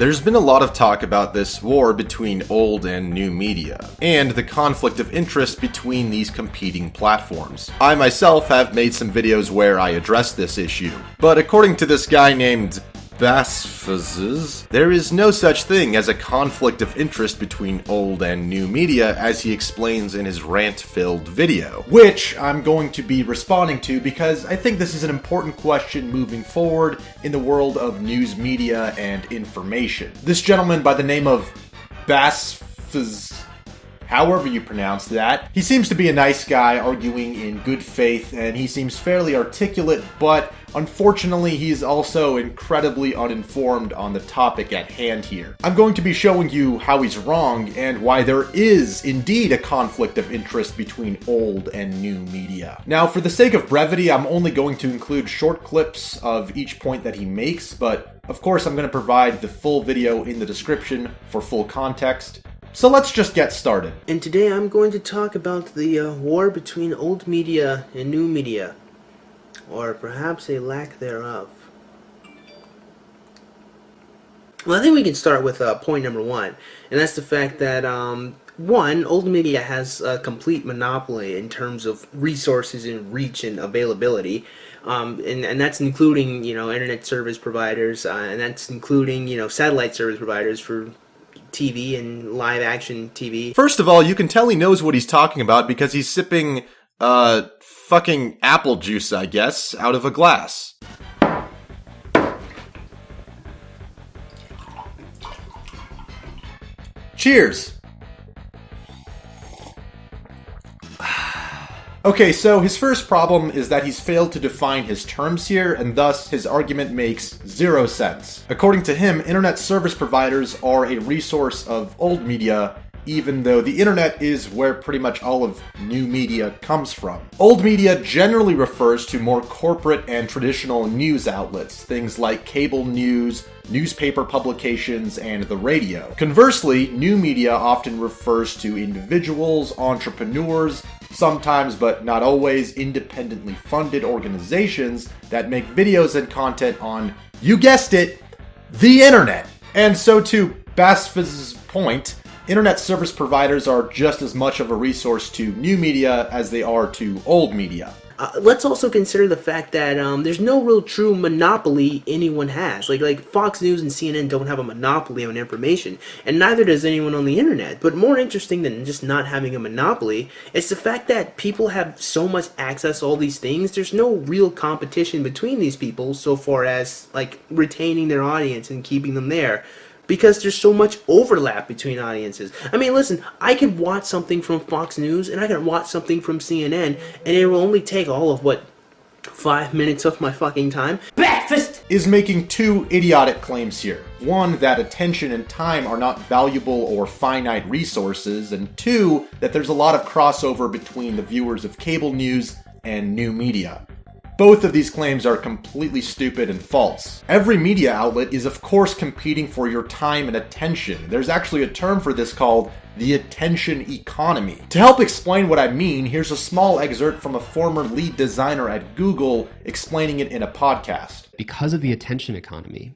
There's been a lot of talk about this war between old and new media, and the conflict of interest between these competing platforms. I myself have made some videos where I address this issue, but according to this guy named Basfazes, there is no such thing as a conflict of interest between old and new media, as he explains in his rant-filled video, which I'm going to be responding to because I think this is an important question moving forward in the world of news media and information. This gentleman by the name of Basfazes, however you pronounce that. He seems to be a nice guy arguing in good faith, and he seems fairly articulate, but unfortunately he is also incredibly uninformed on the topic at hand here. I'm going to be showing you how he's wrong and why there is indeed a conflict of interest between old and new media. Now, for the sake of brevity, I'm only going to include short clips of each point that he makes, but of course I'm going to provide the full video in the description for full context. So let's just get started. And today I'm going to talk about the war between old media and new media, or perhaps a lack thereof. Well, I think we can start with point number one, and that's the fact that one, old media has a complete monopoly in terms of resources and reach and availability. And that's including, internet service providers, and that's including, satellite service providers for TV and live action TV. First of all, you can tell he knows what he's talking about because he's sipping, fucking apple juice, I guess, out of a glass. Cheers! Okay, so his first problem is that he's failed to define his terms here, and thus his argument makes zero sense. According to him, internet service providers are a resource of old media, even though the internet is where pretty much all of new media comes from. Old media generally refers to more corporate and traditional news outlets, things like cable news, newspaper publications, and the radio. Conversely, new media often refers to individuals, entrepreneurs, sometimes but not always independently funded organizations that make videos and content on, you guessed it, the internet. And so to Basfaz's point, internet service providers are just as much of a resource to new media as they are to old media. Let's also consider the fact that there's no real true monopoly anyone has. Like Fox News and CNN don't have a monopoly on information, and neither does anyone on the internet. But more interesting than just not having a monopoly, it's the fact that people have so much access to all these things. There's no real competition between these people so far as retaining their audience and keeping them there, because there's so much overlap between audiences. I mean, listen, I could watch something from Fox News and I could watch something from CNN, and it will only take all of, 5 minutes of my fucking time? Breakfast! Is making two idiotic claims here. One, that attention and time are not valuable or finite resources, and two, that there's a lot of crossover between the viewers of cable news and new media. Both of these claims are completely stupid and false. Every media outlet is of course competing for your time and attention. There's actually a term for this called the attention economy. To help explain what I mean, here's a small excerpt from a former lead designer at Google explaining it in a podcast. Because of the attention economy,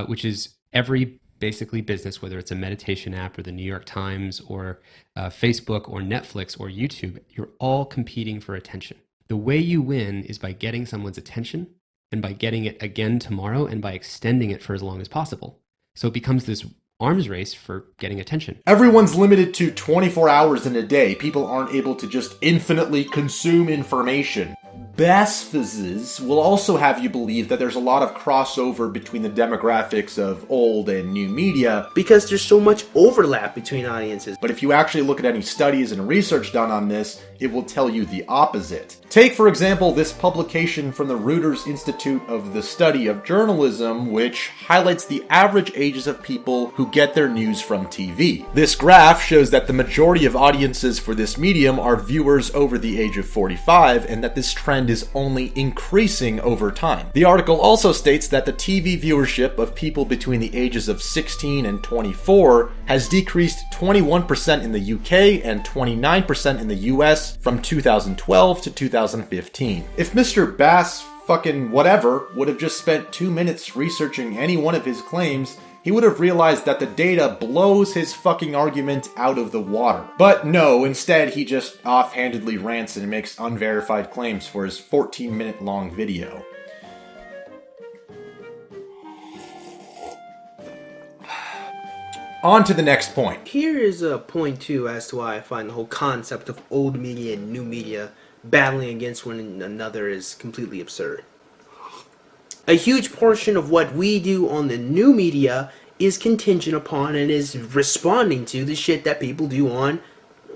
which is every basically business, whether it's a meditation app or the New York Times or Facebook or Netflix or YouTube, you're all competing for attention. The way you win is by getting someone's attention and by getting it again tomorrow and by extending it for as long as possible. So it becomes this arms race for getting attention. Everyone's limited to 24 hours in a day. People aren't able to just infinitely consume information. Basfazes will also have you believe that there's a lot of crossover between the demographics of old and new media, because there's so much overlap between audiences. But if you actually look at any studies and research done on this, it will tell you the opposite. Take, for example, this publication from the Reuters Institute of the Study of Journalism, which highlights the average ages of people who get their news from TV. This graph shows that the majority of audiences for this medium are viewers over the age of 45, and that this trend is only increasing over time. The article also states that the TV viewership of people between the ages of 16 and 24 has decreased 21% in the UK and 29% in the US from 2012 to 2015. If Mr. Bass fucking whatever would have just spent 2 minutes researching any one of his claims, he would have realized that the data blows his fucking argument out of the water. But no, instead he just offhandedly rants and makes unverified claims for his 14-minute long video. On to the next point. Here is a point too as to why I find the whole concept of old media and new media battling against one another is completely absurd. A huge portion of what we do on the new media is contingent upon and is responding to the shit that people do on,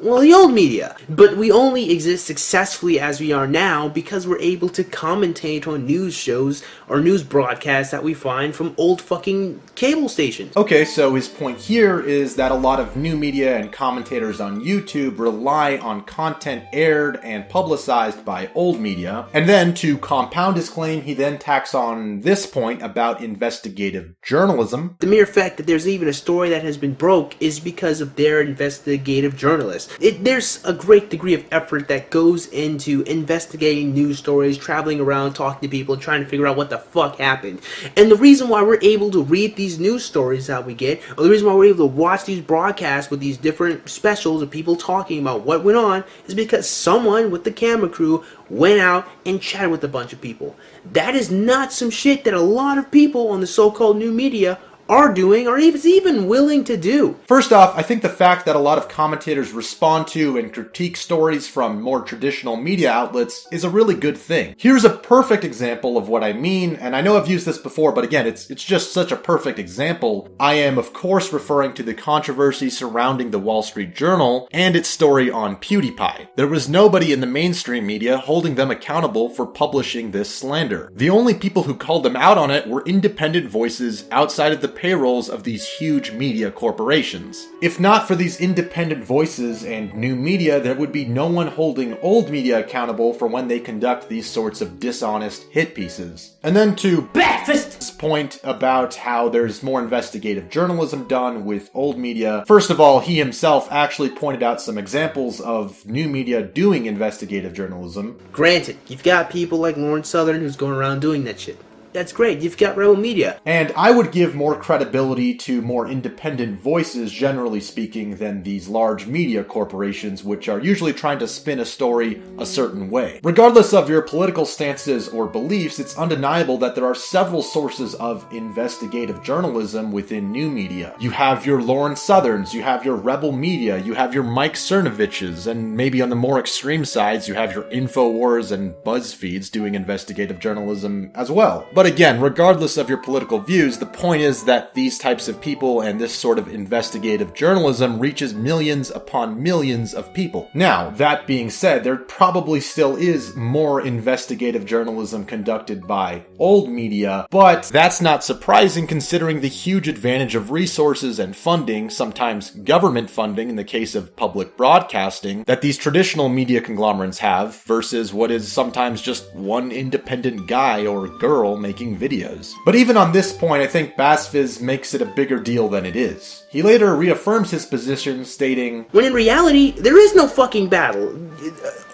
well, the old media. But we only exist successfully as we are now because we're able to commentate on news shows or news broadcasts that we find from old fucking cable stations. Okay, so his point here is that a lot of new media and commentators on YouTube rely on content aired and publicized by old media. And then, to compound his claim, he then tacks on this point about investigative journalism. The mere fact that there's even a story that has been broke is because of their investigative journalists. There's a great degree of effort that goes into investigating news stories, traveling around, talking to people, trying to figure out what the fuck happened. And the reason why we're able to read these news stories that we get, or the reason why we're able to watch these broadcasts with these different specials of people talking about what went on, is because someone with the camera crew went out and chatted with a bunch of people. That is not some shit that a lot of people on the so-called new media are doing, or even willing to do. First off, I think the fact that a lot of commentators respond to and critique stories from more traditional media outlets is a really good thing. Here's a perfect example of what I mean, and I know I've used this before, but again, it's just such a perfect example. I am, of course, referring to the controversy surrounding the Wall Street Journal and its story on PewDiePie. There was nobody in the mainstream media holding them accountable for publishing this slander. The only people who called them out on it were independent voices outside of the payrolls of these huge media corporations. If not for these independent voices and new media, there would be no one holding old media accountable for when they conduct these sorts of dishonest hit pieces. And then to Breakfast's point about how there's more investigative journalism done with old media, first of all, he himself actually pointed out some examples of new media doing investigative journalism. Granted, you've got people like Lawrence Southern who's going around doing that shit. That's great. You've got Rebel Media. And I would give more credibility to more independent voices, generally speaking, than these large media corporations, which are usually trying to spin a story a certain way. Regardless of your political stances or beliefs, it's undeniable that there are several sources of investigative journalism within new media. You have your Lawrence Southerns, you have your Rebel Media, you have your Mike Cernoviches, and maybe on the more extreme sides, you have your InfoWars and BuzzFeeds doing investigative journalism as well. But again, regardless of your political views, the point is that these types of people and this sort of investigative journalism reaches millions upon millions of people. Now, that being said, there probably still is more investigative journalism conducted by old media, but that's not surprising considering the huge advantage of resources and funding, sometimes government funding in the case of public broadcasting, that these traditional media conglomerates have versus what is sometimes just one independent guy or girl making videos. But even on this point, I think BassFizz makes it a bigger deal than it is. He later reaffirms his position, stating, when in reality, there is no fucking battle.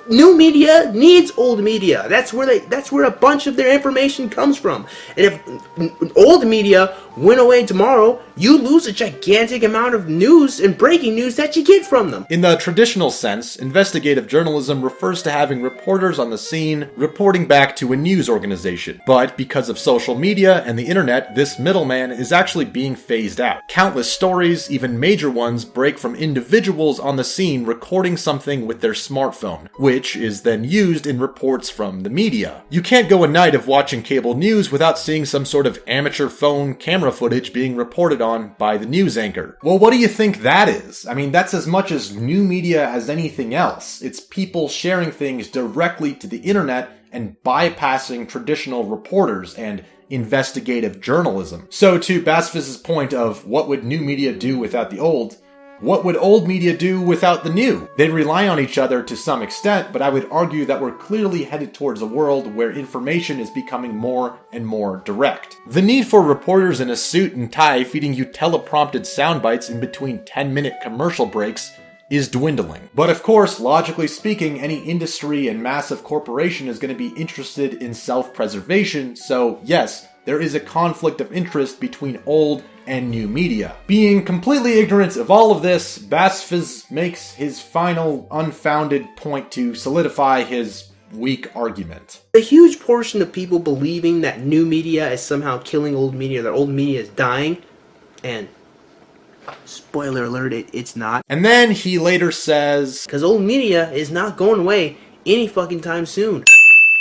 New media needs old media. That's where a bunch of their information comes from. And if old media went away tomorrow, you lose a gigantic amount of news and breaking news that you get from them. In the traditional sense, investigative journalism refers to having reporters on the scene reporting back to a news organization. But because of social media and the internet, this middleman is actually being phased out. Countless stories, even major ones, break from individuals on the scene recording something with their smartphone, which is then used in reports from the media. You can't go a night of watching cable news without seeing some sort of amateur phone camera footage being reported on by the news anchor. Well, what do you think that is? I mean, that's as much as new media as anything else. It's people sharing things directly to the internet and bypassing traditional reporters and investigative journalism. So to BassFizz's point of what would new media do without the old, what would old media do without the new? They'd rely on each other to some extent, but I would argue that we're clearly headed towards a world where information is becoming more and more direct. The need for reporters in a suit and tie feeding you teleprompted sound bites in between 10-minute commercial breaks is dwindling. But of course, logically speaking, any industry and massive corporation is going to be interested in self-preservation, so yes, there is a conflict of interest between old and new media. Being completely ignorant of all of this, Basfis makes his final unfounded point to solidify his weak argument. A huge portion of people believing that new media is somehow killing old media, that old media is dying, and spoiler alert, it's not. And then he later says, because old media is not going away any fucking time soon.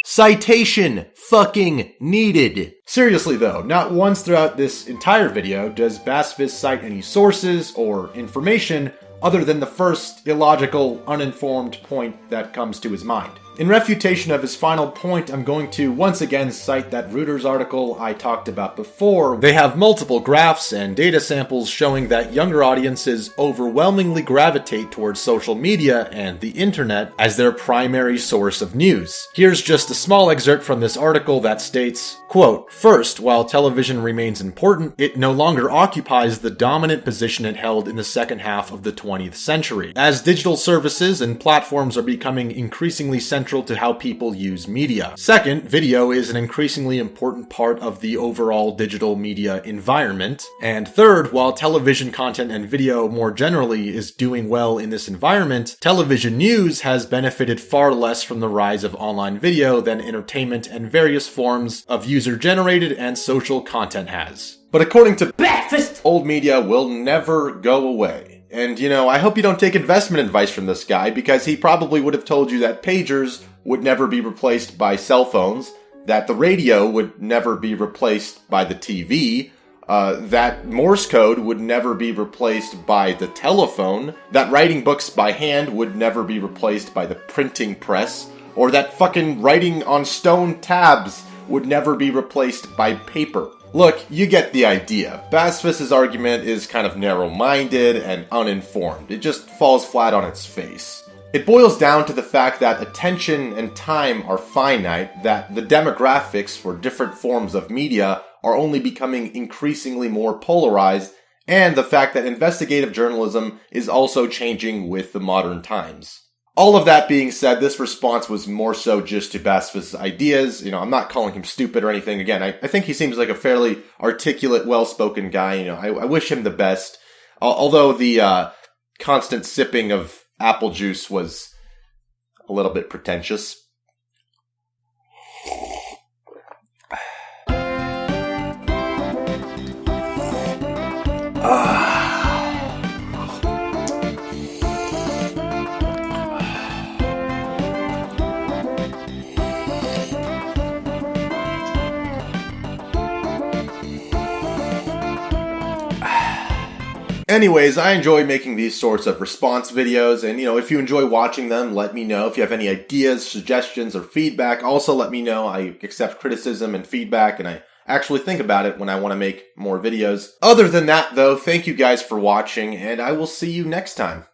citation fucking needed. Seriously though, not once throughout this entire video does Basfis cite any sources or information other than the first illogical, uninformed point that comes to his mind. In refutation of his final point, I'm going to once again cite that Reuters article I talked about before. They have multiple graphs and data samples showing that younger audiences overwhelmingly gravitate towards social media and the internet as their primary source of news. Here's just a small excerpt from this article that states, quote, "First, while television remains important, it no longer occupies the dominant position it held in the second half of the 20th century. As digital services and platforms are becoming increasingly central to how people use media. Second, video is an increasingly important part of the overall digital media environment. And third, while television content and video more generally is doing well in this environment, television news has benefited far less from the rise of online video than entertainment and various forms of user-generated and social content has." But according to Basfis, old media will never go away. And, I hope you don't take investment advice from this guy, because he probably would have told you that pagers would never be replaced by cell phones, that the radio would never be replaced by the TV, that Morse code would never be replaced by the telephone, that writing books by hand would never be replaced by the printing press, or that fucking writing on stone tabs would never be replaced by paper. Look, you get the idea. Basfis' argument is kind of narrow-minded and uninformed. It just falls flat on its face. It boils down to the fact that attention and time are finite, that the demographics for different forms of media are only becoming increasingly more polarized, and the fact that investigative journalism is also changing with the modern times. All of that being said, this response was more so just to Basfis' ideas. I'm not calling him stupid or anything. Again, I think he seems like a fairly articulate, well-spoken guy. I wish him the best. Although the constant sipping of apple juice was a little bit pretentious. Anyways, I enjoy making these sorts of response videos, and if you enjoy watching them, let me know. If you have any ideas, suggestions, or feedback, also let me know. I accept criticism and feedback, and I actually think about it when I want to make more videos. Other than that, though, thank you guys for watching, and I will see you next time.